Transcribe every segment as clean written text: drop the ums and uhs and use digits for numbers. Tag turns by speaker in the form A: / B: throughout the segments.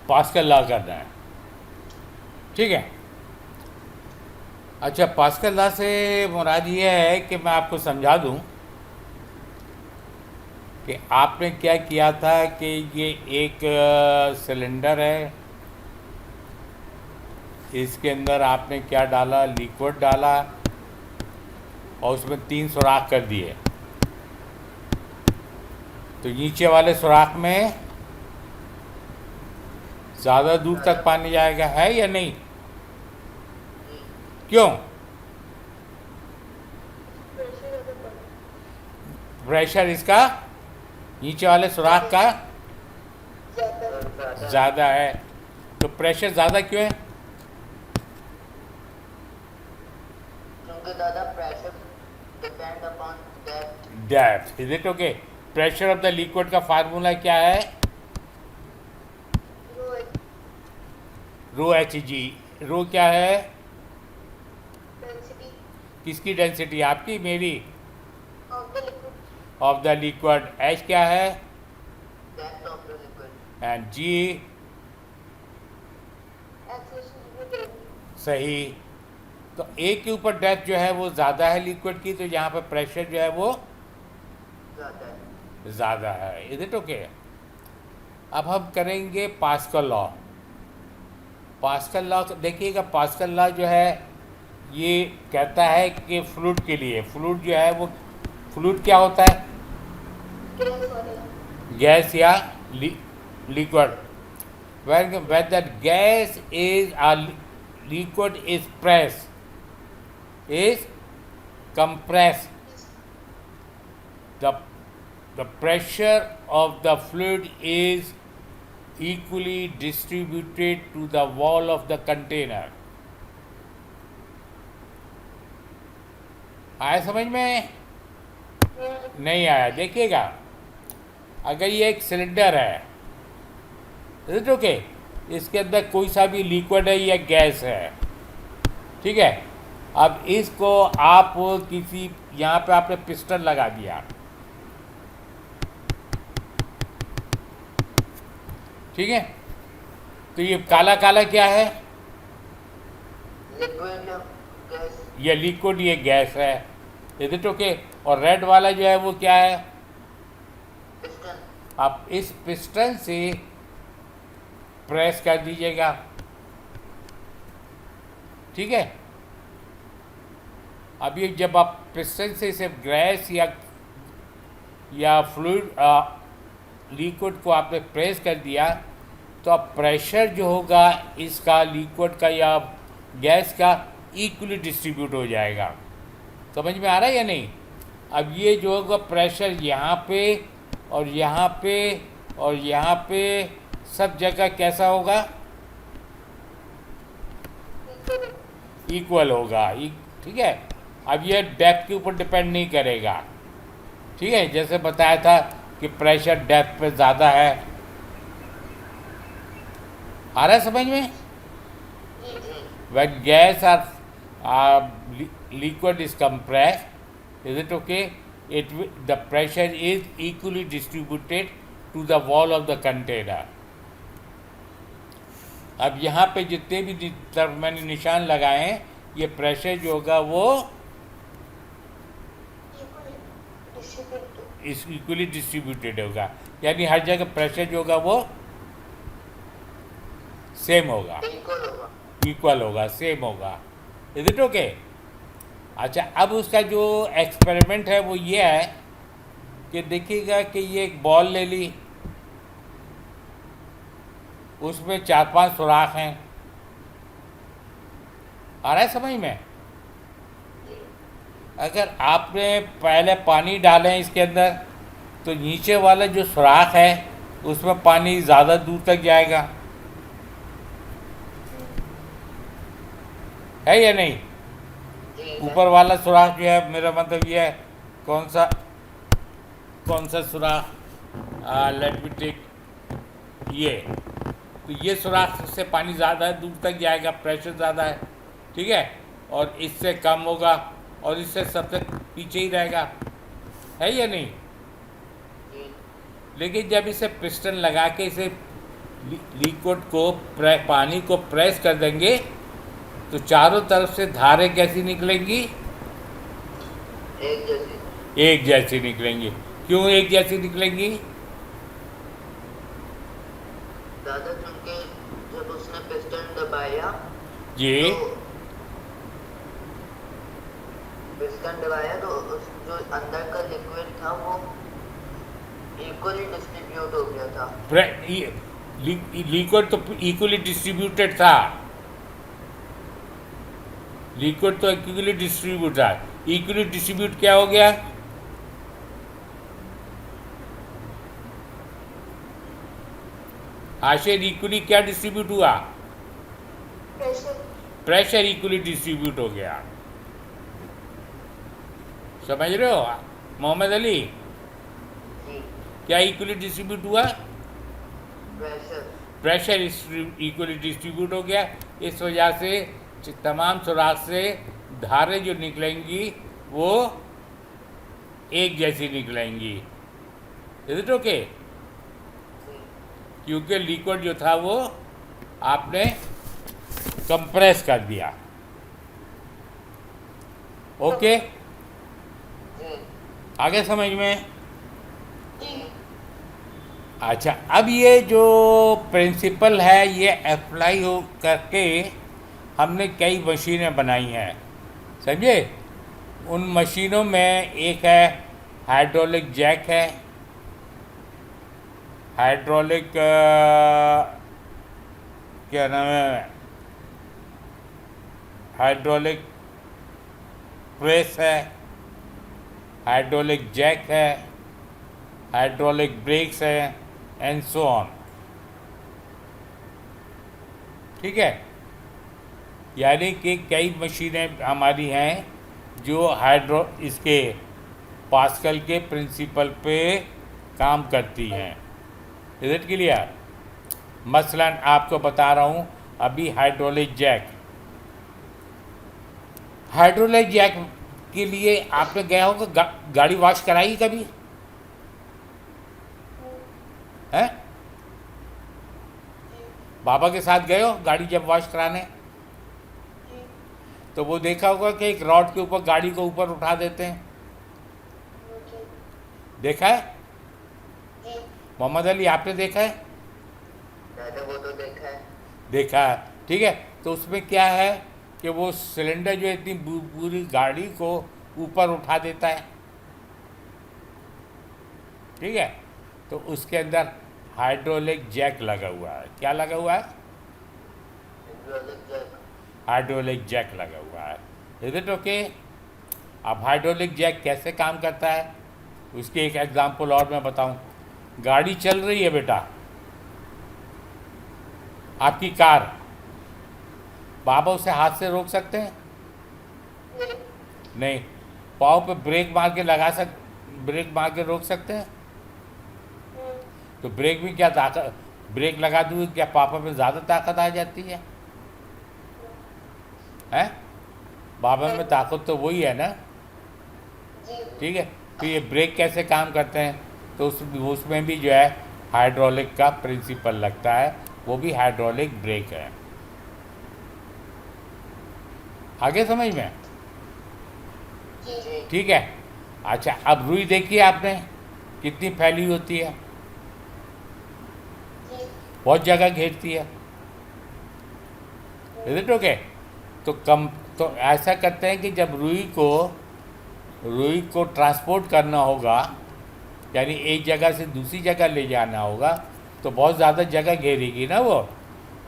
A: Pascal law करना है, ठीक है। अच्छा, पास्कल लॉ से मुराद ये है कि मैं आपको समझा दूं कि आपने क्या किया था कि ये एक सिलेंडर है, इसके अंदर आपने क्या डाला, लिक्विड डाला और उसमें 3 सुराख कर दिए। तो नीचे वाले सुराख में ज़्यादा दूर तक
B: ज़्यादा
A: पानी जाएगा, है या नहीं?
B: जी।
A: क्यों?
C: प्रेशर ज़्यादा पड़ता है।
A: प्रेशर इसका नीचे वाले सुराख का
C: ज़्यादा है।
B: ज़्यादा है।
A: ज़्यादा है। तो प्रेशर ज़्यादा क्यों है?
B: क्योंकि ज़्यादा pressure depend upon that.
A: Depth, is it okay? Pressure of the liquid का फार्मूला क्या है?
C: रो
A: रो एच जी। रो क्या है?
C: डेंसिटी
A: किसकी डेंसिटी, आपकी मेरी?
C: Of the liquid
A: of the liquid. H क्या है?
B: Depth of the liquid.
A: And g?
C: Acceleration due to gravity.
A: सही। तो ए के ऊपर डेप्थ जो है वो ज़्यादा है लिक्विड की, तो यहाँ पर प्रेशर जो है वो
B: ज़्यादा है।
A: ज़्यादा है। Is it okay? अब हम करेंगे पास्कल लॉ। पास्कल लॉ देखिएगा, पास्कल लॉ जो है ये कहता है कि फ्लूइड के लिए, फ्लूइड जो है वो, फ्लूइड क्या होता है?
C: गैस वाला
A: गैस या liquid. when that gas is a liquid is compressed, the the pressure of the fluid is equally distributed to the wall of the container. आया समझ में? नहीं आया? देखिएगा, अगर ये एक सिलेंडर है, इज इट ओके, इसके अंदर कोई सा भी लिक्विड है या गैस है, ठीक है। अब इसको आप किसी, यहाँ पे आपने पिस्टन लगा दिया, ठीक है। तो ये काला काला क्या है?
B: Liquid gas.
A: ये लिक्विड, ये गैस है, इज इट ओके। और रेड वाला जो है वो क्या है?
B: पिस्टन।
A: आप इस पिस्टन से प्रेस कर दीजिएगा, ठीक है। अब ये जब आप पिस्टन से इसे गैस या फ्लूइड लिक्विड को आपने प्रेस कर दिया, तो अब प्रेशर जो होगा इसका, लिक्विड का या गैस का, इक्वली डिस्ट्रीब्यूट हो जाएगा। समझ में आ रहा है या नहीं? अब ये जो होगा प्रेशर यहाँ पे और यहाँ पे और यहाँ पे, सब जगह कैसा होगा? इक्वल होगा, ठीक है। अब ये डेप्थ के ऊपर डिपेंड नहीं करेगा, ठीक है। जैसे बताया था कि प्रेशर डेप्थ पे ज़्यादा है। आ रहा है समझ में? When gas or liquid is compressed, is it okay? The pressure is equally distributed to the wall of the container. अब यहाँ पे जितने भी तरफ मैंने निशान लगाए हैं, ये प्रेशर जो होगा वो इस इक्वली डिस्ट्रीब्यूटेड होगा, यानी हर जगह प्रेशर जो होगा वो सेम होगा,
B: इक्वल होगा।
A: इक्वल होगा, सेम होगा। Is it okay? अच्छा, अब उसका जो एक्सपेरिमेंट है वो ये है कि देखिएगा कि ये एक बॉल ले ली, उसमें 4-5 सुराख हैं। आ रहा है समझ में? अगर आपने पहले पानी डालें इसके अंदर, तो नीचे वाला जो सुराख है उसमें पानी ज़्यादा दूर तक जाएगा, है या नहीं?
B: जी।
A: ऊपर वाला सुराख जो है, मेरा मतलब ये है, कौन सा सुराख? लेट मी टेक ये। तो ये सुराख से पानी ज़्यादा दूर तक जाएगा, प्रेशर ज़्यादा है, ठीक है। और इससे कम होगा और इससे सबसे पीछे ही रहेगा, है या नहीं?
B: जी।
A: लेकिन जब इसे पिस्टन लगा के इसे लिक्विड को पानी को प्रेस कर देंगे तो चारों तरफ से धारें कैसी निकलेंगी?
B: एक जैसी।
A: एक जैसी निकलेंगी। क्यों एक जैसी निकलेंगी?
B: दादा क्योंकि जब उसने पिस्टन दबाया
A: जी
B: तो पिस्टन दबाया तो उस जो अंदर का लिक्विड था वो इक्वली डिस्ट्रीब्यूट हो गया था।
A: लिक्विड तो इक्वली डिस्ट्रीब्यूटेड था। लिक्विड तो इक्वली डिस्ट्रीब्यूट था। इक्वली डिस्ट्रीब्यूट क्या हो गया? आशय इक्वली क्या डिस्ट्रीब्यूट हुआ?
C: प्रेशर।
A: प्रेशर इक्वली डिस्ट्रीब्यूट हो गया। समझ रहे हो मोहम्मद अली?
B: जी।
A: क्या इक्वली डिस्ट्रीब्यूट हुआ?
B: प्रेशर।
A: प्रेशर इक्वली डिस्ट्रीब्यूट हो गया। इस वजह से तमाम सुराख से धारें जो निकलेंगी वो एक जैसी निकलेंगी। Is it okay? क्योंकि लिक्विड जो था वो आपने कंप्रेस कर दिया। ओके,
B: जी।
A: आगे समझ में?
C: जी।
A: अच्छा, अब ये जो प्रिंसिपल है ये अप्लाई हो करके हमने कई मशीनें बनाई हैं, समझे? उन मशीनों में एक है हाइड्रोलिक जैक है, हाइड्रोलिक क्या नाम है, हाइड्रोलिक प्रेस है, हाइड्रोलिक जैक है, हाइड्रोलिक ब्रेक्स है, एंड सो ऑन। ठीक है, यानी कि कई मशीनें हमारी हैं जो इसके पास्कल के प्रिंसिपल पे काम करती हैं। Is it clear? मसलन आपको बता रहा हूँ अभी हाइड्रोलिक जैक। हाइड्रोलिक जैक के लिए आपने गया होगा गाड़ी वॉश कराई कभी? हैं? बाबा के साथ गए हो गाड़ी जब वॉश कराने? तो वो देखा होगा कि एक रॉड के ऊपर गाड़ी को ऊपर उठा देते हैं, देखा है? मोहम्मद अली आपने देखा है?
B: दादा वो तो देखा है।
A: देखा है, ठीक है। तो उसमें क्या है कि वो सिलेंडर जो इतनी पूरी गाड़ी को ऊपर उठा देता है, ठीक है। तो उसके अंदर हाइड्रोलिक जैक लगा हुआ है। क्या लगा हुआ है?
B: Hydraulic Jack.
A: हाइड्रोलिक जैक लगा हुआ है। Is it okay? अब हाइड्रोलिक जैक कैसे काम करता है उसकी एक एग्जांपल और मैं बताऊं। गाड़ी चल रही है बेटा, आपकी कार, बाबा उसे हाथ से रोक सकते हैं? नहीं। पाँव पे ब्रेक मार के ब्रेक मार के रोक सकते हैं? तो ब्रेक में क्या ताकत, ब्रेक लगा दूँ क्या पापा पे ज़्यादा ताकत आ जाती है? हैं? बाबा में ताकत तो वही है ना, ठीक है। तो ये ब्रेक कैसे काम करते हैं? तो उसमें भी जो है हाइड्रोलिक का प्रिंसिपल लगता है, वो भी हाइड्रोलिक ब्रेक है। आगे समझ में? ठीक है। अच्छा, अब रुई देखी आपने कितनी फैली होती है, बहुत जगह घेरती है। Is it okay? तो ऐसा करते हैं कि जब रुई को ट्रांसपोर्ट करना होगा, यानी एक जगह से दूसरी जगह ले जाना होगा, तो बहुत ज़्यादा जगह घेरेगी ना वो।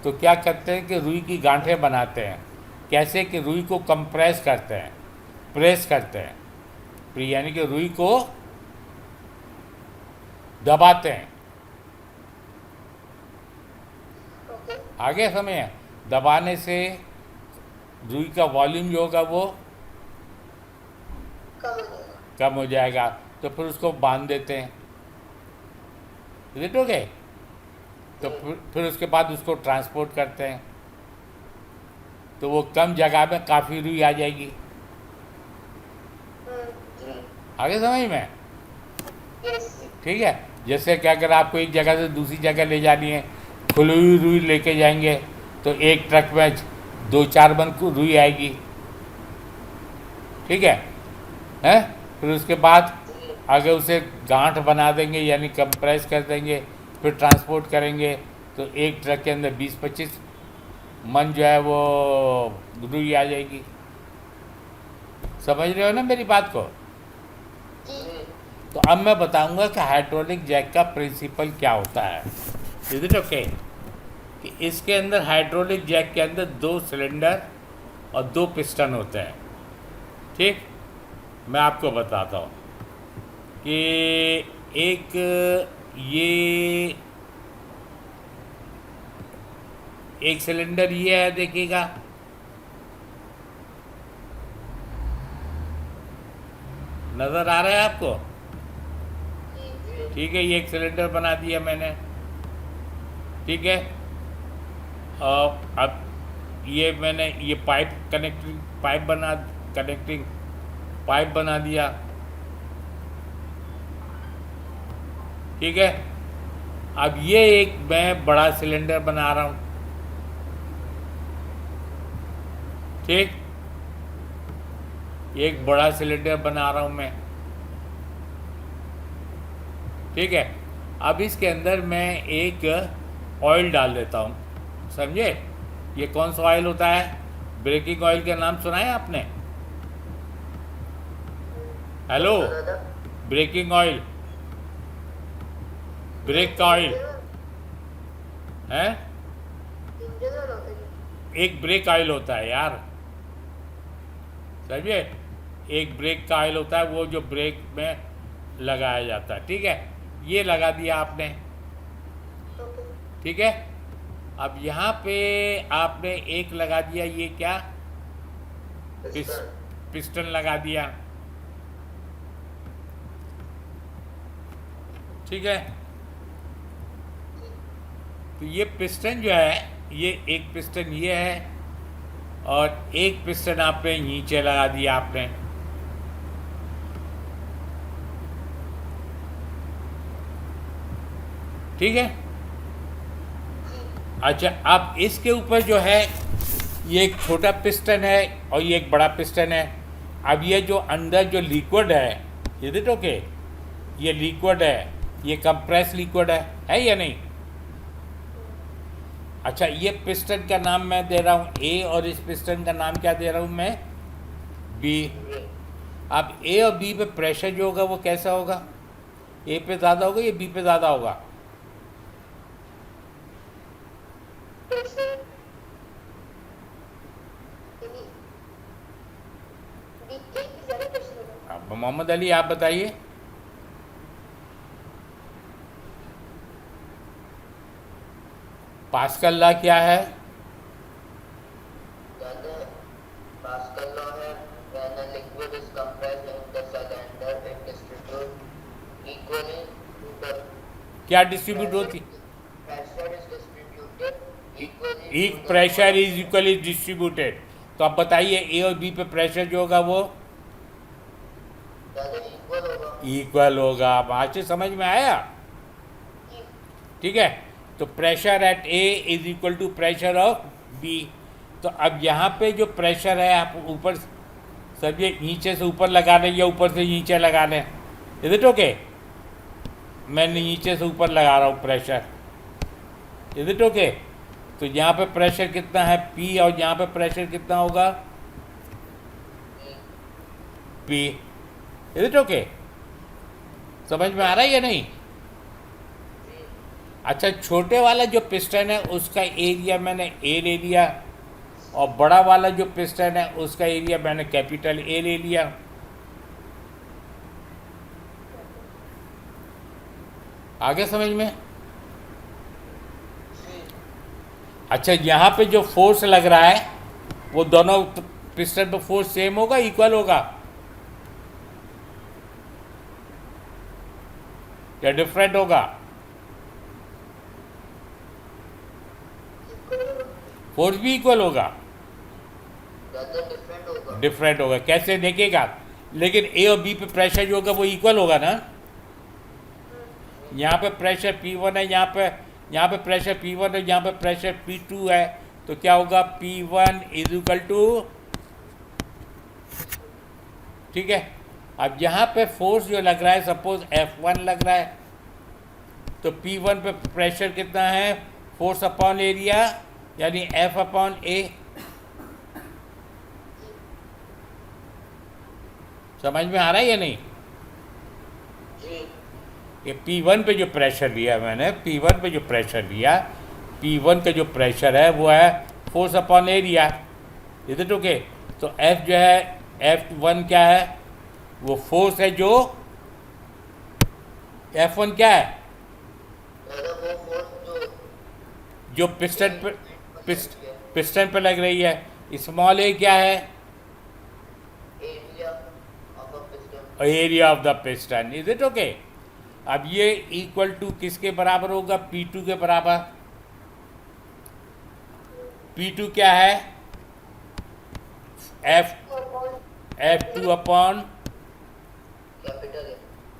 A: तो क्या करते हैं कि रुई की गांठें बनाते हैं। कैसे? कि रुई को कंप्रेस करते हैं, प्रेस करते हैं, यानी कि रुई को दबाते हैं। आगे समय दबाने से रुई का वॉल्यूम जो होगा वो कम हो जाएगा, तो फिर उसको बांध देते हैं। Is it okay? तो फिर उसके बाद उसको ट्रांसपोर्ट करते हैं, तो वो कम जगह में काफ़ी रुई आ जाएगी। आगे समझ में? ठीक है। जैसे कि अगर आपको एक जगह से दूसरी जगह ले जानी है, खुली हुई रुई लेके जाएंगे तो एक ट्रक में 2-4 मन को रुई आएगी, ठीक है? हैं? फिर उसके बाद अगर उसे गांठ बना देंगे यानी कंप्रेस कर देंगे, फिर ट्रांसपोर्ट करेंगे तो एक ट्रक के अंदर 20-25 मन जो है वो रुई आ जाएगी। समझ रहे हो ना मेरी बात को? तो अब मैं बताऊंगा कि हाइड्रोलिक जैक का प्रिंसिपल क्या होता है। Is it okay? कि इसके अंदर हाइड्रोलिक जैक के अंदर 2 सिलेंडर और 2 पिस्टन होते हैं, ठीक? मैं आपको बताता हूँ कि एक ये एक सिलेंडर ये है, देखिएगा, नज़र आ रहा है आपको? ठीक है, ये एक सिलेंडर बना दिया मैंने, ठीक है? और अब ये मैंने ये कनेक्टिंग पाइप बना दिया, ठीक है? अब ये एक मैं बड़ा सिलेंडर बना रहा हूँ, ठीक? एक बड़ा सिलेंडर बना रहा हूँ मैं, ठीक है? अब इसके अंदर मैं एक ऑयल डाल देता हूँ, समझे? ये कौन सा ऑयल होता है? ब्रेकिंग ऑयल का नाम सुना है आपने? हेलो? ब्रेकिंग ऑयल, ब्रेक का ऑयल है, एक ब्रेक ऑयल होता है यार, समझे? एक ब्रेक का ऑयल होता है, वो जो ब्रेक में लगाया जाता है, ठीक है? ये लगा दिया आपने, ठीक है? अब यहाँ पे आपने एक लगा दिया, ये क्या? पिस्टन लगा दिया, ठीक है? तो ये पिस्टन जो है, ये एक पिस्टन ये है और एक पिस्टन आपने नीचे लगा दिया आपने, ठीक है? अच्छा, अब इसके ऊपर जो है ये एक छोटा पिस्टन है और ये एक बड़ा पिस्टन है। अब ये जो अंदर जो लिक्विड है, इज इट ओके? ये लिक्विड है, ये कंप्रेस लिक्विड है या नहीं? अच्छा, ये पिस्टन का नाम मैं दे रहा हूँ ए और इस पिस्टन का नाम क्या दे रहा हूँ मैं? बी। अब ए और बी पे प्रेशर जो होगा वो कैसा होगा? ए पे ज़्यादा होगा या बी पे ज़्यादा होगा? अब मोहम्मद अली आप बताइए। पास्कल लॉ क्या है?
B: Pascal law है, when a liquid is compressed in the cylinder, it distributes equally to the
A: क्या डिस्ट्रीब्यूट होती?
B: pressure is distributed equally.
A: एक प्रेशर इज इक्वली डिस्ट्रीब्यूटेड। तो अब बताइए ए और बी पे प्रेशर जो होगा वो
B: इक्वल होगा।
A: इक्वल होगा। अब आज से समझ में आया? ठीक है, तो pressure at A is equal to pressure of B. तो अब यहाँ पे जो प्रेशर है आप ऊपर सब ये नीचे से ऊपर लगा लें या ऊपर से नीचे लगा लें? Is it okay? मैं नीचे से ऊपर लगा रहा हूँ प्रेशर। Is it okay? तो यहाँ पे प्रेशर कितना है? पी। और यहाँ पे प्रेशर कितना होगा? पी। Is it okay? समझ में आ रहा है या नहीं? अच्छा, छोटे वाला जो पिस्टन है उसका एरिया मैंने ए ले लिया और बड़ा वाला जो पिस्टन है उसका एरिया मैंने कैपिटल ए ले लिया। आगे समझ में? अच्छा, यहाँ पे जो फोर्स लग रहा है वो दोनों पिस्टन पे फोर्स सेम होगा, इक्वल होगा या डिफरेंट होगा? फोर्स भी इक्वल होगा, डिफरेंट होगा। कैसे देखिएगा? लेकिन ए और बी पे प्रेशर जो होगा वो इक्वल होगा ना। यहाँ पे प्रेशर P1 है, यहाँ पे यहाँ पे प्रेशर P1 है, यहाँ पे प्रेशर P2 है, तो क्या होगा P1 इज इक्वल टू, ठीक है। अब यहाँ पे फोर्स जो लग रहा है, सपोज F1 लग रहा है, तो P1 पे प्रेशर कितना है, फोर्स अपॉन एरिया, यानी F अपॉन A। समझ में आ रहा है या नहीं?
B: जी
A: ये P1 पे जो प्रेशर लिया मैंने, P1 पे जो प्रेशर लिया, P1 का जो प्रेशर है वो है force upon area, is it okay? तो F जो है, F1 क्या है, वो फोर्स है, जो F1 क्या है,
B: मतलब वो फोर्स
A: जो पिस्टन पे लग रही है। स्मॉल a क्या है,
B: area of a piston.
A: Area of the piston, is it okay? अब ये इक्वल टू किसके बराबर होगा, P2 के बराबर। P2 क्या है, F2 अपॉन,
B: कैपिटल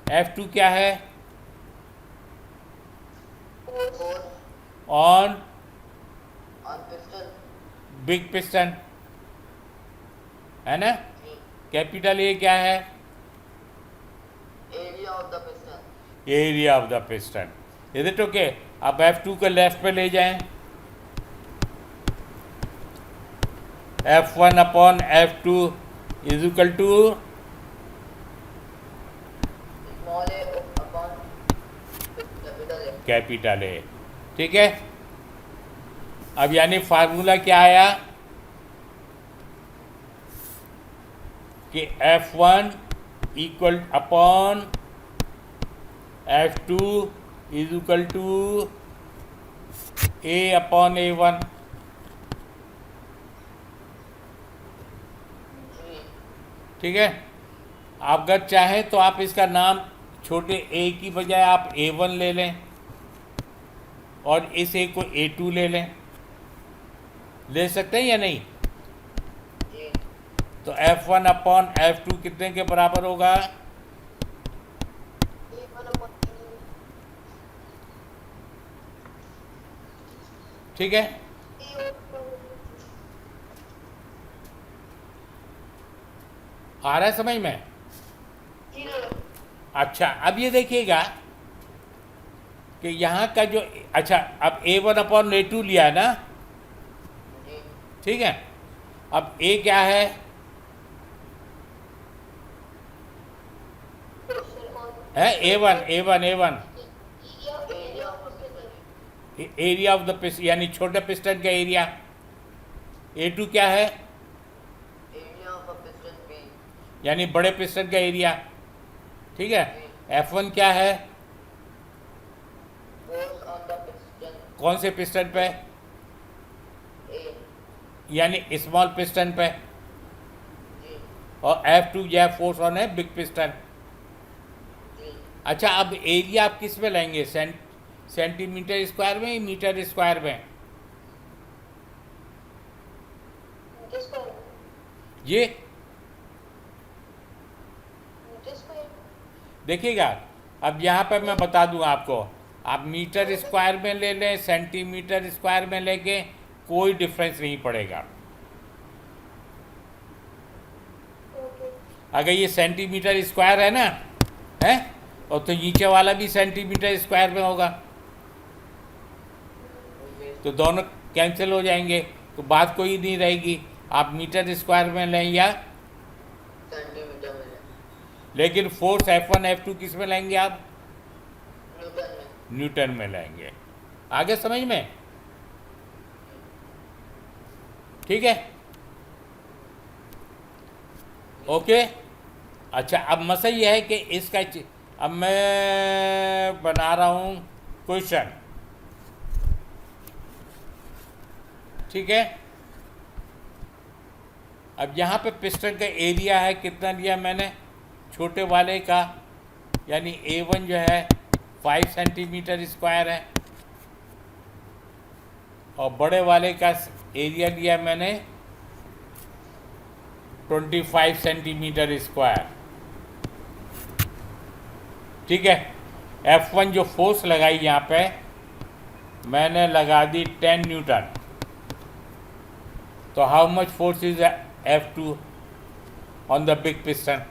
B: है
A: F2 क्या है,
B: force
A: on
B: on piston.
A: Big piston, है ना।
B: जी
A: कैपिटल ए क्या है,
B: area of the piston.
A: Area of the piston, is it okay? अब F2 को लेफ्ट पे ले जाएं, F1 upon F2 is equal to
B: small a upon capital A.
A: Capital A, ठीक है। अब यानी फार्मूला क्या आया कि F1 equal upon F2 is equal to A upon A1,
B: जी
A: ठीक है। आप अगर चाहें तो आप इसका नाम छोटे a की बजाय आप A1 ले लें और इस a को A2 ले लें, ले सकते हैं या नहीं?
B: जी
A: तो F1 अपॉन F2 कितने के बराबर होगा, ठीक है। आ रहा है समझ में? अच्छा, अब ये देखिएगा कि यहाँ का जो, अच्छा अब A1 अपॉन A2 लिया है ना,
B: जी
A: ठीक है। अब A क्या है, A1 A1 A1
B: area of piston.
A: Area of the piston, यानी छोटे पिस्टन का एरिया। A2 क्या है,
B: area of a piston B.
A: यानी बड़े पिस्टन का एरिया, ठीक है। F1 क्या है,
B: फोर्स ऑन द पिस्टन
A: कौन से पिस्टन पे,
B: ए।
A: यानी स्मॉल पिस्टन पे।
B: जी
A: और F2 जो है फोर्स ऑन है बिग पिस्टन।
B: जी
A: अच्छा, अब एरिया आप किस में लेंगे, सेंटीमीटर स्क्वायर में या मीटर स्क्वायर में? ये देखिएगा, अब यहाँ पर मैं बता दूँ आपको, आप मीटर स्क्वायर में ले लें, सेंटीमीटर स्क्वायर में लेके कोई डिफरेंस नहीं पड़ेगा। अगर ये सेंटीमीटर स्क्वायर है ना, है, और तो नीचे वाला भी सेंटीमीटर स्क्वायर में होगा, तो दोनों कैंसिल हो जाएंगे, तो बात कोई नहीं रहेगी। आप मीटर स्क्वायर में लें या,
B: सेंटीमीटर में
A: लेकिन फोर्स F1 F2 किस में लेंगे आप,
B: न्यूटन में।
A: न्यूटन में लेंगे। आगे समझ में, ठीक है, ओके। अच्छा, अब मसला यह है कि इसका अब मैं बना रहा हूँ क्वेश्चन, ठीक है। अब यहाँ पे पिस्टन का एरिया है, कितना लिया मैंने, छोटे वाले का, यानी A1 जो है 5 सेंटीमीटर स्क्वायर है, और बड़े वाले का एरिया लिया मैंने 25 सेंटीमीटर स्क्वायर, ठीक है। F1 जो फोर्स लगाई यहाँ पे मैंने लगा दी 10 न्यूटन, तो how much force is F2 on the big piston?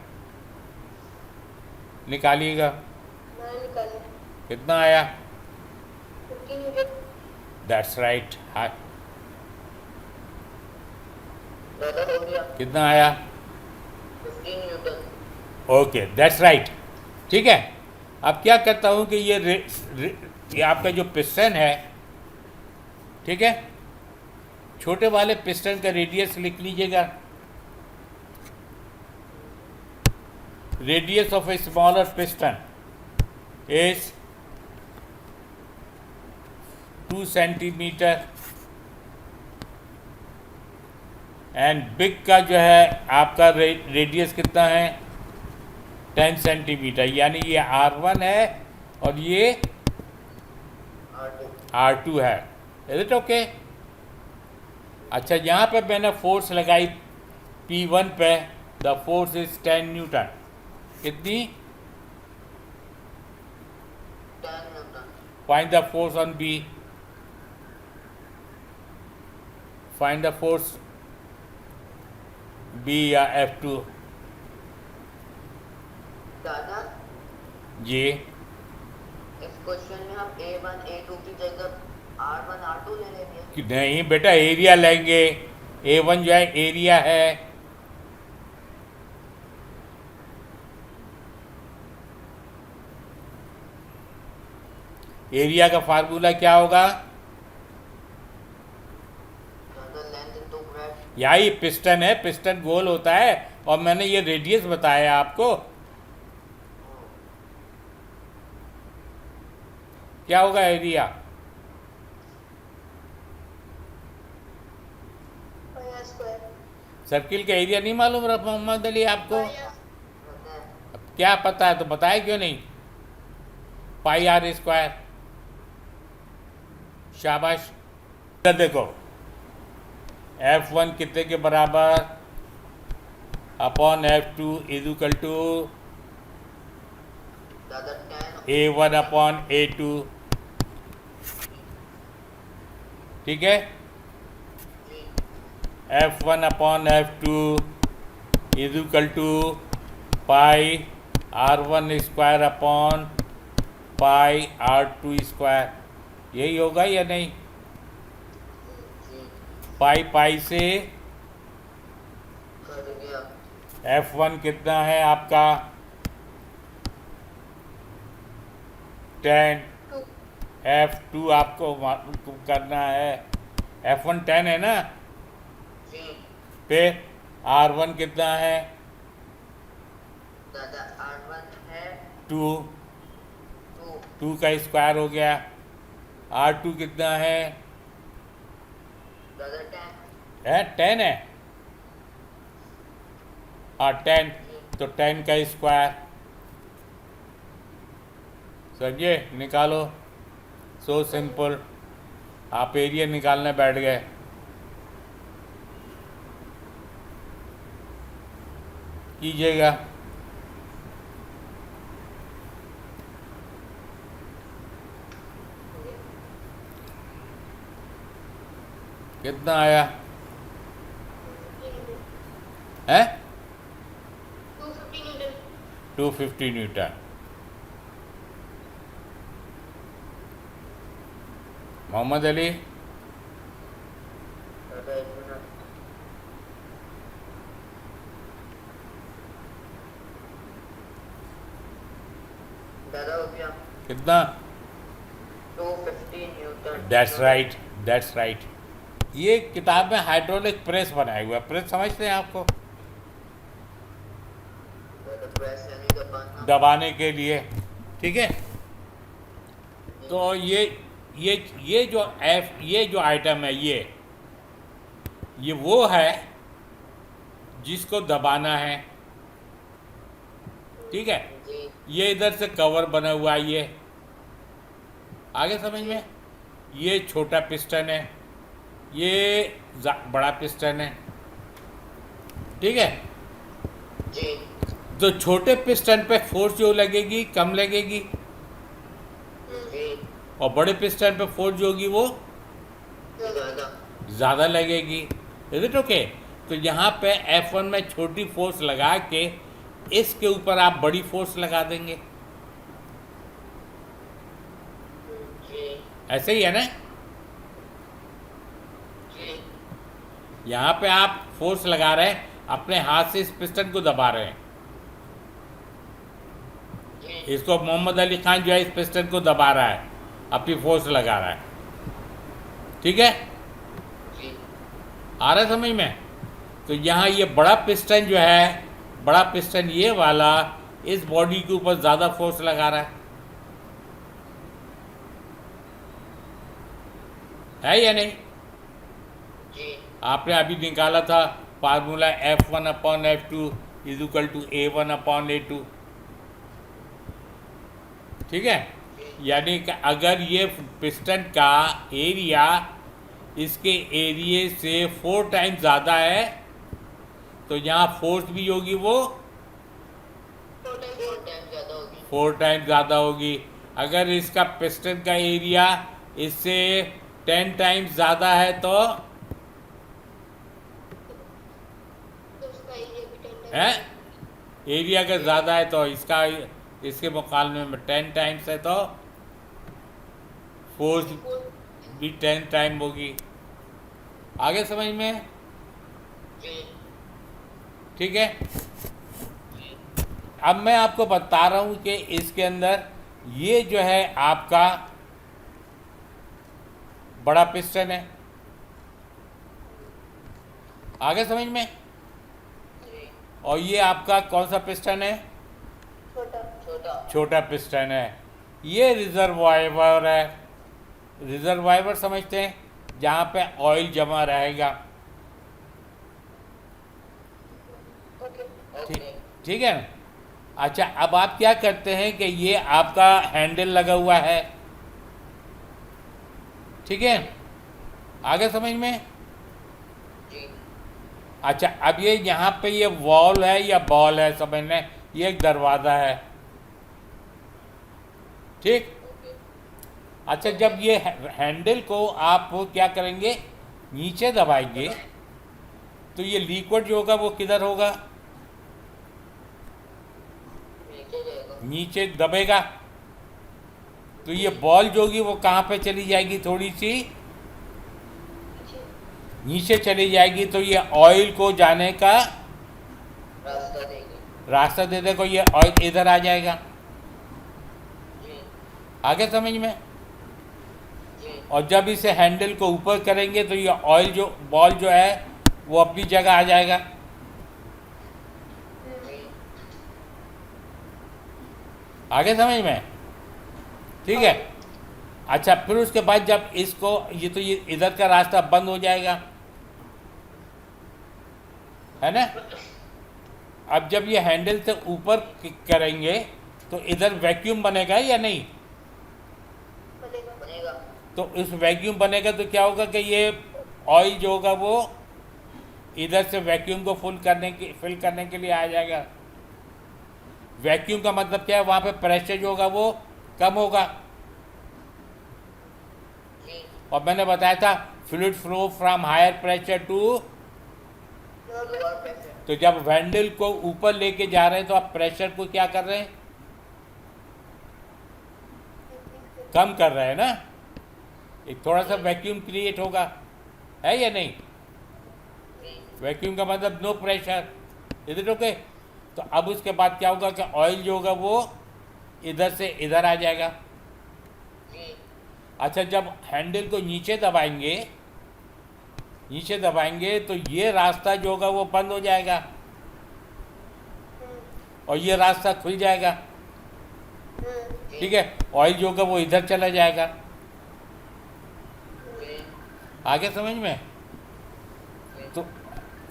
A: निकालिएगा,
C: मैंने निकाला
A: कितना आया?
C: 15 न्यूटन।
A: That's right. हाँ,
B: दादा हो गया
A: कितना आया?
B: 15 न्यूटन।
A: Okay, that's right. ठीक है, अब क्या करता हूँ कि ये आपका जो पिस्टन है, ठीक है, छोटे वाले पिस्टन का रेडियस लिख लीजिएगा। Radius of a smaller piston is 2 centimetre and big का जो है आपका रेडियस कितना है? 10 सेंटीमीटर, यानी ये R1 है और ये
B: R2
A: R2 है। Is it okay? अच्छा, यहाँ पे मैंने फोर्स लगाई P1 पे, द फोर्स इज 10 न्यूटन। कितनी?
B: 10 Newton.
A: Find the force on B। Find the force B या F2।
B: दादा
A: जी,
B: इस क्वेश्चन में हम A1 A2 की जगह R1 R2 ले लेंगे।
A: कि नहीं बेटा, एरिया लेंगे। A1 जो है एरिया है। एरिया का फार्मूला क्या होगा?
B: दादा लेंथ इनटू ब्रेड्थ।
A: यही पिस्टन है, पिस्टन गोल होता है और मैंने ये रेडियस बताया आपको। क्या होगा एरिया?
C: Pi square.
A: सर्किल का एरिया नहीं मालूम रहा मोहम्मद अली आपको?
B: पता है।
A: अब क्या पता है तो बताए क्यों नहीं? पाई R स्क्वायर। शाबाश। इधर देखो, F1 कितने के बराबर? Upon F2 is equal to
B: दादा 10
A: A1 अपॉन A2। ठीक है,
B: जी
A: F1 upon F2 is equal to pi R1 square upon pi R2 square. यही होगा या नहीं?
B: जी
A: पाई पाई से
B: कर गया।
A: F1 कितना है आपका? 10।
C: 2
A: F2 आपको करना है। F1 10 है ना?
B: जी
A: फिर R1 कितना है?
B: दादा R1 है
A: 2।
B: 2
A: 2 का स्क्वायर हो गया। R2 कितना है?
B: दादा 10
A: है 10 है। हाँ 10, तो 10 का स्क्वायर। समझे? निकालो। So simple. आप एरिया निकालने बैठ गए। कीजिएगा। कितना आया?
C: 250 न्यूटन।
A: है
C: 250 न्यूटन।
A: 250 न्यूटन। मोहम्मद अली,
B: दादा 1 मिनट। दादा हो गया
A: कितना?
B: 250 Newton.
A: That's right, that's right. ये किताब में हाइड्रोलिक प्रेस बनाया हुआ है। प्रेस समझते हैं आपको?
B: दादा प्रेस यानी दबाना।
A: दबाने के लिए। ठीक है, तो ये जो ये जो आइटम है, ये वो है जिसको दबाना है। ठीक है,
B: जी
A: ये इधर से कवर बना हुआ है। ये आगे समझ में? ये छोटा पिस्टन है, ये बड़ा पिस्टन है। ठीक है,
B: जी
A: तो छोटे पिस्टन पे फोर्स जो लगेगी कम लगेगी,
B: जी
A: और बड़े पिस्टन पे फोर्स जो होगी वो
B: ज़्यादा।
A: ज़्यादा लगेगी। Is it okay? तो यहाँ पे F1 में छोटी फोर्स लगा के इसके ऊपर आप बड़ी फोर्स लगा देंगे।
B: जी
A: ऐसे ही है ना?
B: जी
A: यहाँ पे आप फोर्स लगा रहे हैं, अपने हाथ से इस पिस्टन को दबा रहे हैं।
B: जी
A: इसको मोहम्मद अली खान जो है इस पिस्टन को दबा रहा है, अपनी फोर्स लगा रहा है। ठीक है?
B: जी
A: आ रहा है समझ में? तो यहाँ ये बड़ा पिस्टन जो है, बड़ा पिस्टन ये वाला इस बॉडी के ऊपर ज़्यादा फोर्स लगा रहा है या नहीं?
B: जी
A: आपने अभी निकाला था फार्मूला F1/F2 = A1/A2। ठीक है? यानी कि अगर ये पिस्टन का एरिया इसके एरिए से 4 टाइम्स ज़्यादा है तो यहाँ फोर्स भी होगी वो
B: 4 टाइम ज़्यादा होगी।
A: 4 टाइम्स ज़्यादा होगी। अगर इसका पिस्टन का एरिया इससे 10 टाइम्स ज़्यादा है तो
C: तो उसका एरिया भी 10
A: है, एरिया अगर ज़्यादा है तो इसका इसके मुकाबले में 10 टाइम्स है तो फोर्स भी 10 टाइम होगी। आगे समझ में?
B: जी
A: ठीक है? अब मैं आपको बता रहा हूँ कि इसके अंदर ये जो है आपका बड़ा पिस्टन है। आगे समझ में?
B: जी
A: और ये आपका कौन सा पिस्टन है?
C: छोटा
B: छोटा
A: छोटा पिस्टन है। ये रिजर्वायर है। रिजर्वायर समझते हैं? जहाँ पे ऑयल जमा रहेगा।
C: ओके
A: ठीक
B: ओके
A: ठीक है ना? अच्छा, अब आप क्या करते हैं कि ये आपका हैंडल लगा हुआ है। ठीक है? आगे समझ में?
B: जी
A: अच्छा, अब ये यहाँ पे ये वॉल है या बॉल है समझने, ये एक दरवाज़ा है। ठीक?
B: ओके
A: अच्छा, जब ये हैंडल को आप क्या करेंगे, नीचे दबाएंगे तो ये लिक्विड जो होगा वो किधर होगा?
B: नीचे जाएगा।
A: नीचे दबेगा। तो ये बॉल जो होगी वो कहाँ पे चली जाएगी? थोड़ी सी
C: पीछे
A: नीचे चली जाएगी। तो ये ऑयल को जाने का
B: रास्ता देगी।
A: रास्ता दे देगा, ये ऑयल इधर आ जाएगा।
B: जी
A: आगे समझ में?
B: जी
A: और जब इसे हैंडल को ऊपर करेंगे तो ये ऑयल जो बॉल जो है वो अपनी जगह आ जाएगा।
B: जी
A: आगे समझ में? ठीक है? अच्छा, फिर उसके बाद जब इसको ये इधर का रास्ता बंद हो जाएगा, है ना? अब जब ये हैंडल से ऊपर करेंगे तो इधर वैक्यूम बनेगा या नहीं?
C: बनेगा
B: बनेगा।
A: तो इस वैक्यूम बनेगा तो क्या होगा कि ये ऑयल जो होगा वो इधर से वैक्यूम को फिल करने के लिए आ जाएगा। वैक्यूम का मतलब क्या है? वहाँ पे प्रेशर जो होगा वो कम होगा।
B: जी
A: और मैंने बताया था fluid flow from higher pressure to,
B: lower pressure.
A: तो जब हैंडल को ऊपर लेके जा रहे हैं तो आप प्रेशर को क्या कर रहे हैं? कम कर रहे हैं ना? एक थोड़ा सा वैक्यूम क्रिएट होगा, है या नहीं?
B: जी
A: वैक्यूम का मतलब no pressure. Is it okay? तो अब उसके बाद क्या होगा कि ऑयल जो होगा वो इधर से इधर आ जाएगा।
B: जी
A: अच्छा, जब हैंडल को नीचे दबाएंगे तो ये रास्ता जो होगा वो बंद हो जाएगा और ये रास्ता खुल जाएगा। ठीक है? ऑयल जो होगा वो इधर चला जाएगा।
B: जी
A: आगे समझ में? तो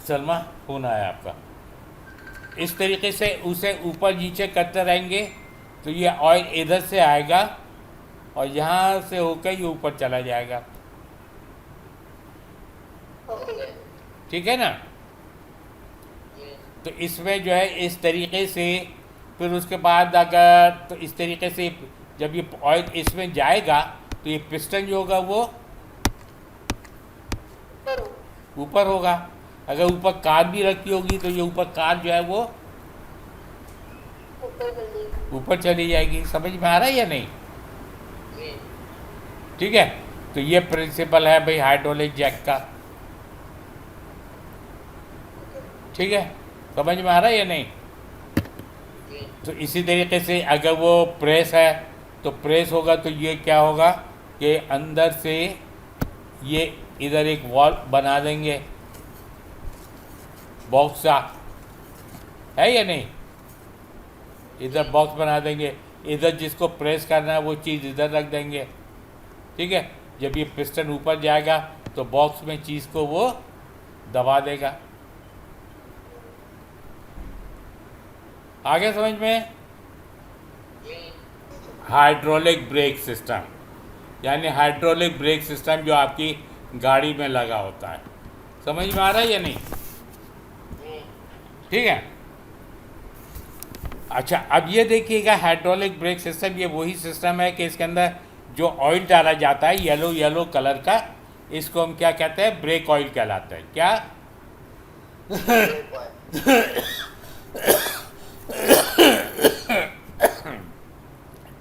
A: सलमा, फोन आया आपका। इस तरीके से उसे ऊपर नीचे करते रहेंगे तो ये ऑयल इधर से आएगा और यहाँ से होकर ये ऊपर चला जाएगा।
B: ओके
A: ठीक है ना?
B: जी
A: तो इसमें जो है इस तरीके से, फिर उसके बाद अगर तो इस तरीके से जब ये ऑयल इसमें जाएगा तो ये पिस्टन जो होगा वो
C: ऊपर हो।
A: ऊपर होगा। अगर ऊपर कार भी रखी होगी तो ये ऊपर कार जो है वो
C: ऊपर कर देगी।
A: ऊपर चली जाएगी। समझ में आ रहा है या नहीं?
B: जी।
A: ठीक है, तो ये प्रिंसिपल है भाई हाइड्रोलिक जैक का। ठीक है, समझ में आ रहा है या नहीं?
B: जी।
A: तो इसी तरीके से अगर वो प्रेस है तो प्रेस होगा तो ये क्या होगा कि अंदर से ये इधर एक वॉल बना देंगे, बॉक्स सा, है या नहीं? इधर बॉक्स बना देंगे, इधर जिसको प्रेस करना है वो चीज़ इधर रख देंगे। ठीक है, जब ये पिस्टन ऊपर जाएगा तो बॉक्स में चीज़ को वो दबा देगा। आगे समझ में?
B: जी।
A: हाइड्रोलिक ब्रेक सिस्टम, यानी हाइड्रोलिक ब्रेक सिस्टम जो आपकी गाड़ी में लगा होता है। समझ में आ रहा है या नहीं?
B: जी।
A: ठीक है, अच्छा अब ये देखिएगा हाइड्रोलिक ब्रेक सिस्टम ये वही सिस्टम है कि इसके अंदर जो ऑयल डाला जाता है येलो येलो कलर का, इसको हम क्या कहते हैं? ब्रेक ऑयल कहलाता है। क्या?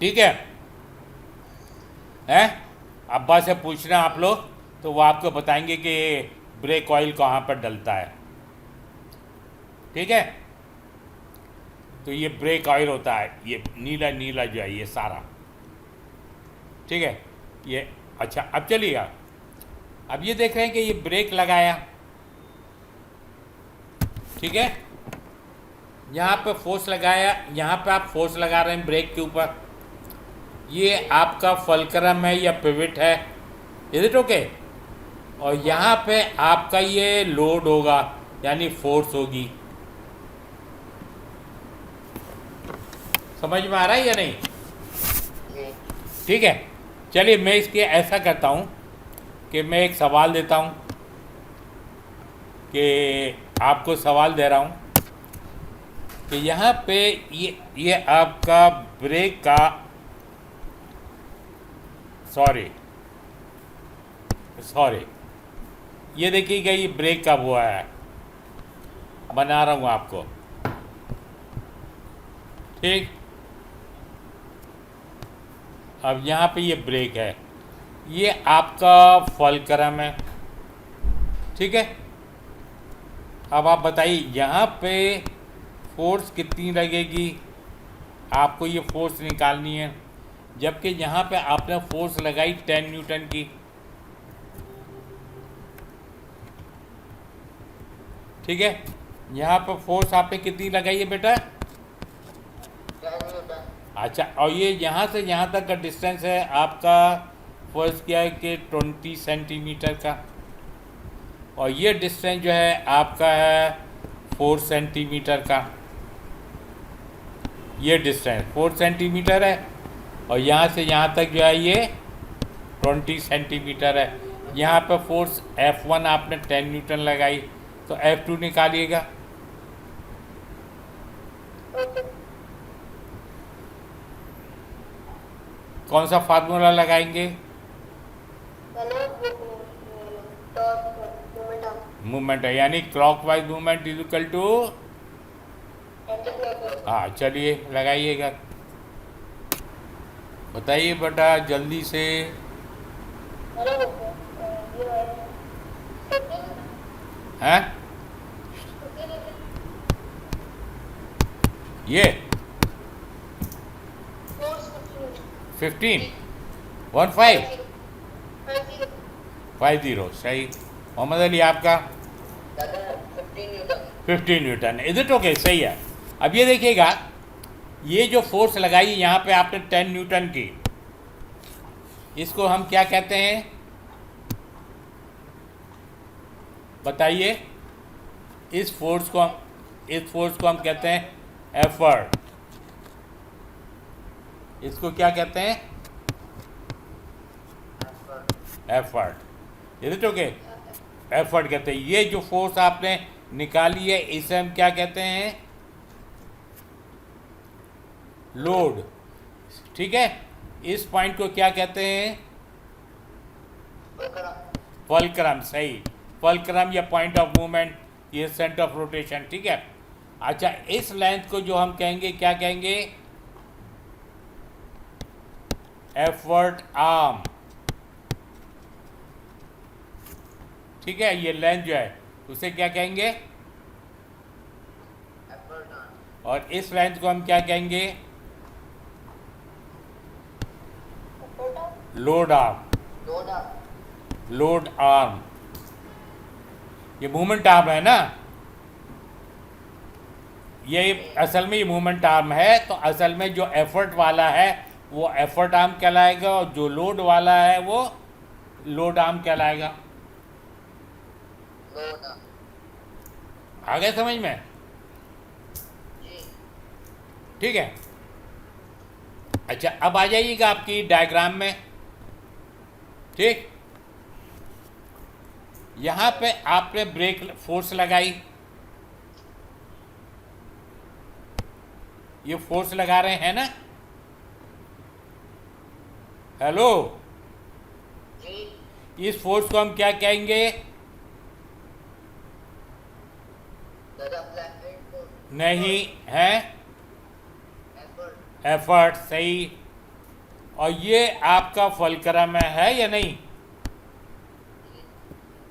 A: ठीक है, हैं? अब्बा से पूछना आप लोग तो वो आपको बताएंगे कि ब्रेक ऑयल कहाँ पर डलता है। ठीक है, तो ये ब्रेक ऑयल होता है, ये नीला नीला जो है ये सारा। ठीक है, ये अच्छा अब चलिएगा, अब ये देख रहे हैं कि ये ब्रेक लगाया। ठीक है, यहाँ पे फोर्स लगाया, यहाँ पे आप फोर्स लगा रहे हैं ब्रेक के ऊपर। ये आपका फलक्रम है या पिविट है, इज इट ओके? और यहाँ पे आपका ये लोड होगा यानी फोर्स होगी। समझ में आ रहा है या नहीं?
B: जी।
A: ठीक है, चलिए मैं इसके ऐसा करता हूँ कि मैं एक सवाल देता हूँ, कि आपको सवाल दे रहा हूँ कि यहाँ पे ये आपका ब्रेक का, सॉरी ये देखिएगा ये ब्रेक का हुआ है, बना रहा हूँ आपको। ठीक, अब यहाँ पे ये ब्रेक है, ये आपका फलक्रम है। ठीक है, अब आप बताइए यहाँ पे फोर्स कितनी लगेगी, आपको ये फोर्स निकालनी है। जबकि यहाँ पे आपने फोर्स लगाई 10 न्यूटन की। ठीक है, यहाँ पे फोर्स आपने कितनी लगाई है बेटा?
B: 10 न्यूटन।
A: अच्छा, और ये यहाँ से यहाँ तक का डिस्टेंस है आपका, फर्स्ट किया है कि 20 सेंटीमीटर का, और ये डिस्टेंस जो है आपका है 4 सेंटीमीटर का। ये डिस्टेंस 4 सेंटीमीटर है और यहाँ से यहाँ तक जो है ये 20 सेंटीमीटर है। यहाँ पे फोर्स F1 आपने 10 न्यूटन लगाई, तो F2 निकालिएगा।
C: ओके।
A: कौन सा फार्मूला लगाएंगे?
C: पहले टॉर्क मोमेंटम
A: मूवमेंट है, यानी clockwise movement is equal to,
C: anti clockwise.
A: हाँ चलिए लगाइएगा, बताइए बेटा जल्दी से।
C: अरे ये
A: हैं? ये 15 50 सही। मोहम्मद अली आपका
B: दादा 15 Newton.
A: 15 Newton, is it okay? सही है। अब ये देखिएगा, ये जो फोर्स लगाई यहाँ पे आपने 10 न्यूटन की, इसको हम क्या कहते हैं बताइए? इस फोर्स को हम कहते हैं एफर्ट। इसको क्या कहते हैं? Effort, is it okay? Effort कहते हैं। ये जो फोर्स आपने निकाली है इसे हम क्या कहते हैं? लोड। ठीक है, इस पॉइंट को क्या कहते हैं? फुलक्रम, सही, फुलक्रम या पॉइंट ऑफ मूवमेंट, ये सेंटर ऑफ रोटेशन, ठीक है। अच्छा, इस लेंथ को जो हम कहेंगे, क्या कहेंगे? एफर्ट आर्म, ठीक है। ये लेंथ जो है उसे क्या कहेंगे? और इस लेंथ को हम क्या कहेंगे? Load arm, load arm. ये मूवमेंट आर्म है ना, ये असल में ये मूवमेंट आर्म है। तो असल में जो एफर्ट वाला है वो एफर्ट आर्म कहलाएगा, और जो लोड वाला है वो लोड आर्म कहलाएगा। आ गया समझ में? ठीक है। अच्छा, अब आ जाइएगा आपकी डायग्राम में, ठीक। यहां पे आपने ब्रेक फोर्स लगाई, ये फोर्स लगा रहे हैं ना, हेलो? इस फोर्स को हम क्या कहेंगे? नहीं है, एफर्ट, सही। और ये आपका फुलक्रम है या नहीं?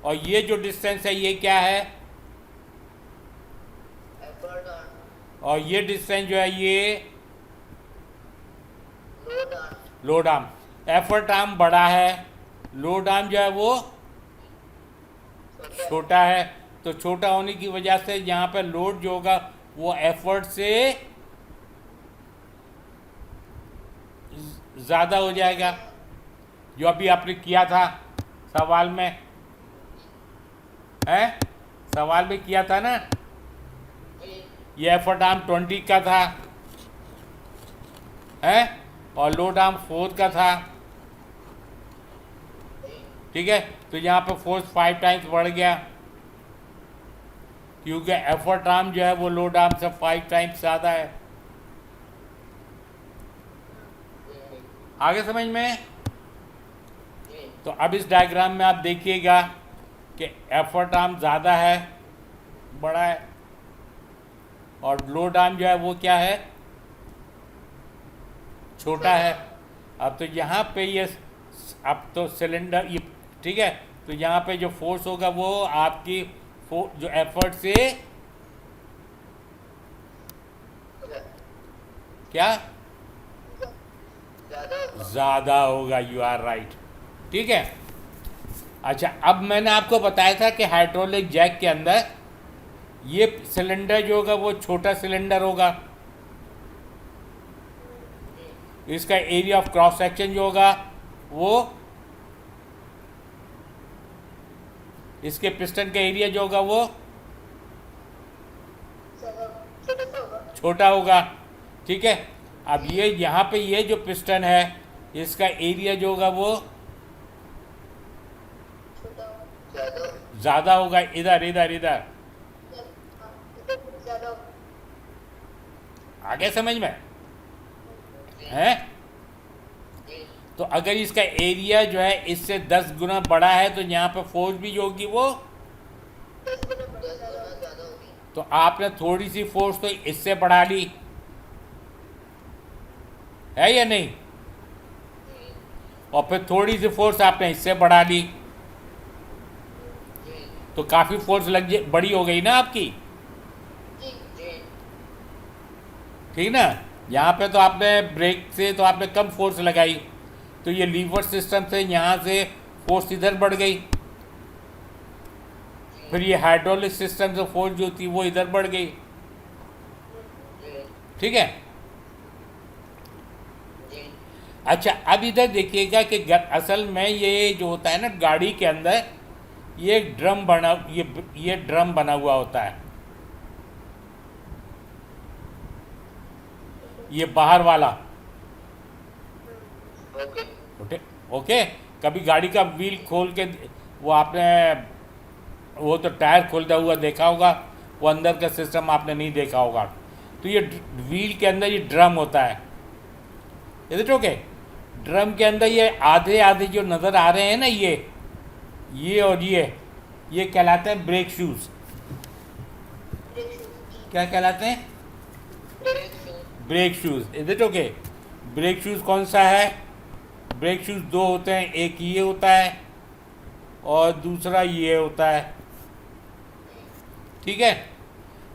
A: और ये जो डिस्टेंस है ये क्या है? और ये डिस्टेंस जो है ये लोड आर्म। एफर्ट आर्म बड़ा है, लोड आर्म जो है वो छोटा है। तो छोटा होने की वजह से यहाँ पे लोड जो होगा वो एफर्ट से ज़्यादा हो जाएगा, जो अभी आपने किया था सवाल में, है? सवाल में किया था ना, ये एफर्ट आर्म 20 का था, है? और लोड आर्म 4 का था, ठीक है। तो यहाँ पे फोर्स 5 टाइम्स बढ़ गया, क्योंकि एफर्ट आर्म जो है वो लोड आर्म से 5 टाइम्स ज़्यादा है। आगे समझ में? तो अब इस डायग्राम में आप देखिएगा कि एफर्ट आर्म ज़्यादा है, बड़ा है, और लोड आर्म जो है वो क्या है? छोटा है। अब तो यहाँ पे ये, अब तो सिलेंडर ये, ठीक है। तो यहाँ पे जो फोर्स होगा वो आपकी जो एफर्ट से क्या ज़्यादा होगा। यू आर राइट, ठीक है। अच्छा, अब मैंने आपको बताया था कि हाइड्रोलिक जैक के अंदर ये सिलेंडर जो होगा वो छोटा सिलेंडर होगा, इसका एरिया ऑफ क्रॉस सेक्शन जो होगा वो, इसके पिस्टन का एरिया जो होगा वो छोटा होगा, ठीक है। अब ये यहाँ पे ये जो पिस्टन है इसका एरिया जो होगा वो ज़्यादा होगा। इधर इधर इधर आगे समझ में है? तो अगर इसका एरिया जो है इससे 10 गुना बड़ा है तो यहाँ पे फोर्स भी जो होगी वो, तो आपने थोड़ी सी फोर्स तो इससे बढ़ा ली है या नहीं, और फिर थोड़ी सी फोर्स आपने इससे बढ़ा ली, तो काफ़ी फोर्स बड़ी हो गई ना आपकी, ठीक ना। यहाँ पे तो आपने ब्रेक से तो आपने कम फोर्स लगाई, तो ये लीवर सिस्टम से यहाँ से फोर्स इधर बढ़ गई, फिर ये हाइड्रोलिक सिस्टम से फोर्स जो थी वो इधर बढ़ गई, ठीक है। अच्छा, अब इधर देखिएगा कि असल में ये जो होता है ना गाड़ी के अंदर, ये ड्रम बना, ये ड्रम बना हुआ होता है, ये बाहर वाला, ओके। कभी गाड़ी का व्हील खोल के वो आपने, वो तो टायर खोलता हुआ देखा होगा, वो अंदर का सिस्टम आपने नहीं देखा होगा। तो ये व्हील के अंदर ये ड्रम होता है, इज इट ओके? ड्रम के अंदर ये आधे आधे जो नज़र आ रहे हैं ना, ये ये और ये कहलाते हैं ब्रेक शूज़।
C: Break shoes.
A: क्या कहलाते हैं?
B: Brake shoes.
A: Brake shoes. Is it okay? Brake shoes कौन सा है? ब्रेक शूज़ दो होते हैं, एक ये होता है और दूसरा ये होता है। ठीक है,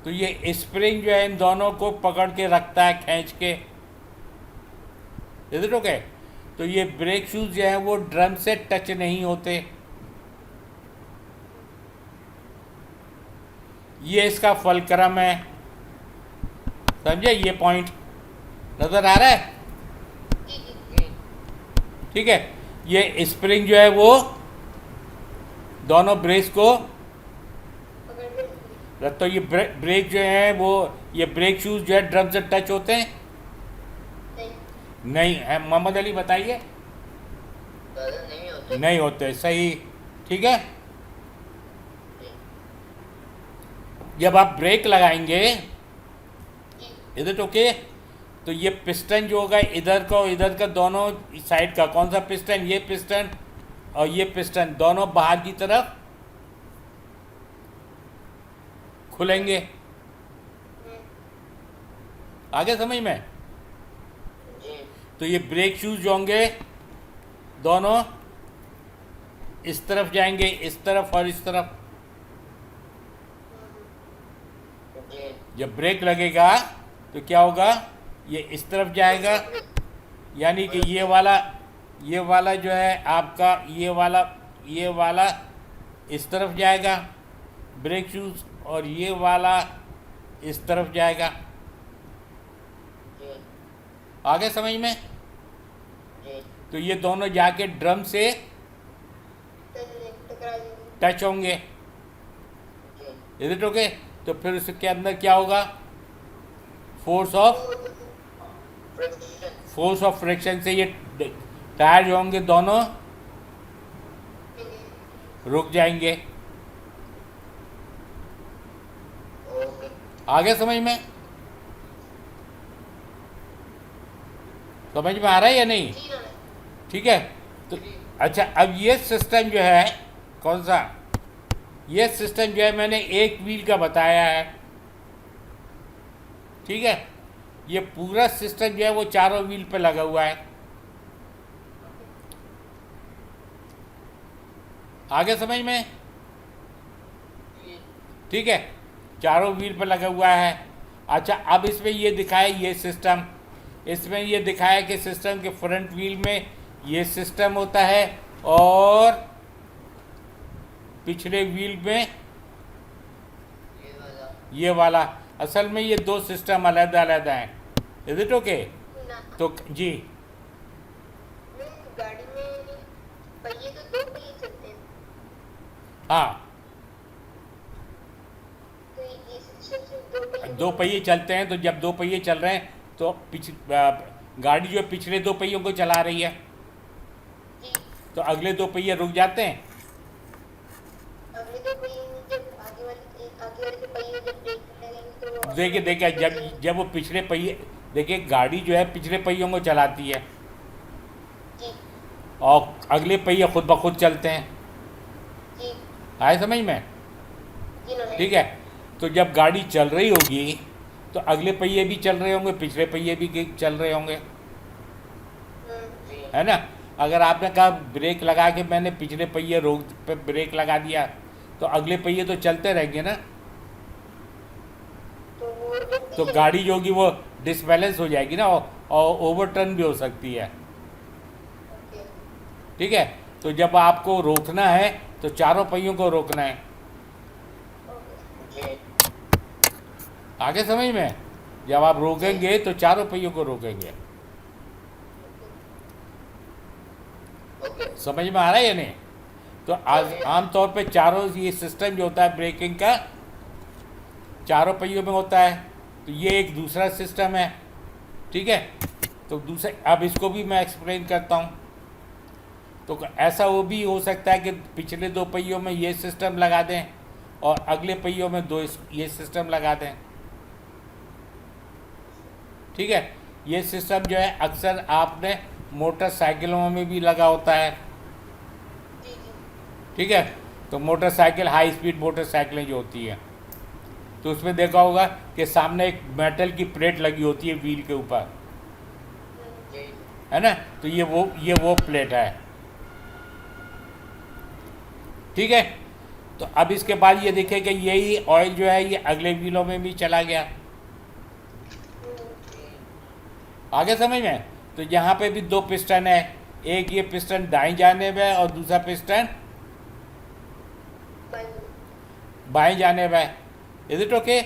A: तो ये स्प्रिंग जो है इन दोनों को पकड़ के रखता है, खींच के। Is it okay? तो ये ब्रेक शूज़ जो है वो ड्रम से टच नहीं होते। ये इसका फलक्रम है। समझे? ये पॉइंट नज़र आ रहा है?
C: जी जी।
B: जी।
A: ठीक है, ये स्प्रिंग जो है वो दोनों ब्रेक्स को,
C: पकड़ के रखिए।
A: तो ये ब्रेक जो है वो, ये ब्रेक शूज़ जो है ड्रम से टच होते हैं?
C: नहीं।
A: नहीं है। मोहम्मद अली बताइए।
B: दादा नहीं होते।
A: नहीं होते, सही। ठीक है,
B: जी।
A: जब आप ब्रेक लगाएंगे,
C: जी।
A: इज इट ओके, तो ये पिस्टन जो होगा इधर का और इधर का दोनों साइड का, कौन सा पिस्टन? ये पिस्टन और ये पिस्टन दोनों बाहर की तरफ खुलेंगे। आगे समझ में?
B: जी।
A: तो ये ब्रेक शूज जो होंगे दोनों इस तरफ जाएंगे, इस तरफ और इस तरफ।
B: जी।
A: जब ब्रेक लगेगा तो क्या होगा? ये इस तरफ जाएगा, यानी कि ये वाला जो है आपका, ये वाला इस तरफ जाएगा ब्रेक शूज, और ये वाला इस तरफ जाएगा।
B: जी।
A: आगे समझ में?
B: जी।
A: तो ये दोनों जाके ड्रम से
C: टकरा जाएंगे।
A: टच होंगे।
B: जी।
A: Is it okay? तो फिर उसके अंदर क्या होगा? फोर्स ऑफ फ्रिक्शन से ये टायर जो होंगे दोनों रुक जाएंगे।
B: ओके।
A: आगे समझ में? समझ में आ रहा है या नहीं?
C: जी ना।
A: ठीक है, तो अच्छा, अब ये सिस्टम जो है कौन सा? ये सिस्टम जो है मैंने एक व्हील का बताया है। ठीक है, ये पूरा सिस्टम जो है वो चारों व्हील पे लगा हुआ है। आगे समझ में?
B: जी।
A: ठीक है, चारों व्हील पर लगा हुआ है। अच्छा, अब इसमें ये दिखाया, ये सिस्टम, इसमें ये दिखाया कि सिस्टम के फ्रंट व्हील में ये सिस्टम होता है और पिछले व्हील में
B: ये वाला।
A: ये वाला। असल में ये दो सिस्टम अलग अलग हैं। Is it okay?
C: ना।
A: तो जी,
C: गाड़ी में पहिए तो दो पहिए चलते हैं,
A: हाँ,
C: तो ये सिस्टम से दो पहिए।
A: दो पहिए चलते हैं। तो जब दो पहिए चल रहे हैं तो गाड़ी जो है पिछले दो पहियों को चला रही है,
C: जी।
A: तो अगले दो पहिए रुक जाते हैं।
C: अगले दो पहिए में जब आगे वाले के पहिए जब ब्रेक लगेंगे तो वो
A: देखिए, जब वो पिछले पहिए, देखिए गाड़ी जो है पिछले पहियों को चलाती है
C: जी।
A: और अगले पहिए खुद ब खुद चलते हैं।
C: जी।
A: आए समझ में?
C: जी ना।
A: ठीक है, तो जब गाड़ी चल रही होगी तो अगले पहिए भी चल रहे होंगे, पिछले पहिए भी चल रहे होंगे,
B: जी।
A: है ना? अगर आपने कहा ब्रेक लगा के मैंने पिछले पहिए रोक पे ब्रेक लगा दिया तो अगले पहिए तो चलते रहेंगे ना,
C: तो वो रुकती
A: तो
C: है।
A: गाड़ी जो होगी वो डिसबैलेंस हो जाएगी ना, और ओवरटर्न भी हो सकती है।
C: ओके।
A: ठीक है, तो जब आपको रोकना है तो चारों पहियों को रोकना है।
C: ओके।
B: जी।
A: आगे समझ में? जब आप रोकेंगे तो चारों पहियों को रोकेंगे।
B: ओके।
A: समझ में आ रहा है या नहीं? तो आज आमतौर पे चारों, ये सिस्टम जो होता है ब्रेकिंग का चारों पहियों में होता है। तो ये एक दूसरा सिस्टम है। ठीक है, तो दूसरे, अब इसको भी मैं एक्सप्लेन करता हूँ। तो ऐसा वो भी हो सकता है कि पिछले दो पहियों में ये सिस्टम लगा दें और अगले पहियों में ये सिस्टम लगा दें। ठीक है, ये सिस्टम जो है अक्सर आपने मोटरसाइकिलों में भी लगा होता है।
C: जी जी।
A: ठीक है। तो मोटरसाइकिल, हाई स्पीड मोटरसाइकिलें जो होती हैं, तो उसमें देखा होगा कि सामने एक मेटल की प्लेट लगी होती है व्हील के ऊपर,
B: जी
A: है ना। तो ये वो प्लेट है, ठीक है। तो अब इसके बाद ये देखिए कि यही ऑयल जो है ये अगले व्हीलों में भी चला गया, आगे समझ में। तो यहाँ पे भी दो पिस्टन है, एक ये पिस्टन दाएं जाने में और दूसरा पिस्टन बाएं जाने में। Is it okay?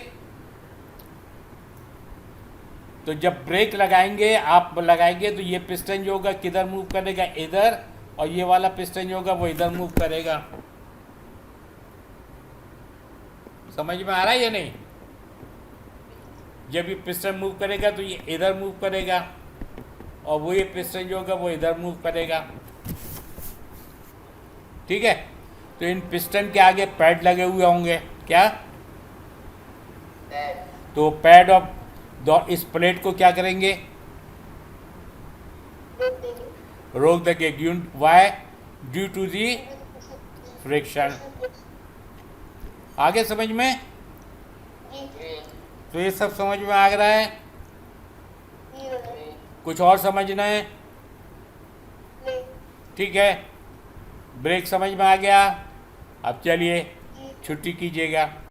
A: तो जब ब्रेक लगाएंगे, आप लगाएंगे तो ये पिस्टन जो होगा किधर मूव करेगा, इधर, और ये वाला पिस्टन जो होगा वो इधर मूव करेगा। समझ में आ रहा है या नहीं? जब ये पिस्टन मूव करेगा तो ये इधर मूव करेगा, और वो ये पिस्टन जो होगा वो इधर मूव करेगा, ठीक है। तो इन पिस्टन के आगे पैड लगे हुए होंगे, क्या?
B: पैड
A: तो पैड ऑफ इस प्लेट को क्या करेंगे? रोक देंगे। Why? Due to the friction. आगे समझ में?
B: जी
A: तो ये सब समझ में आ रहा है? कुछ और समझना है? ठीक है, ब्रेक समझ में आ गया। अब चलिए छुट्टी कीजिएगा।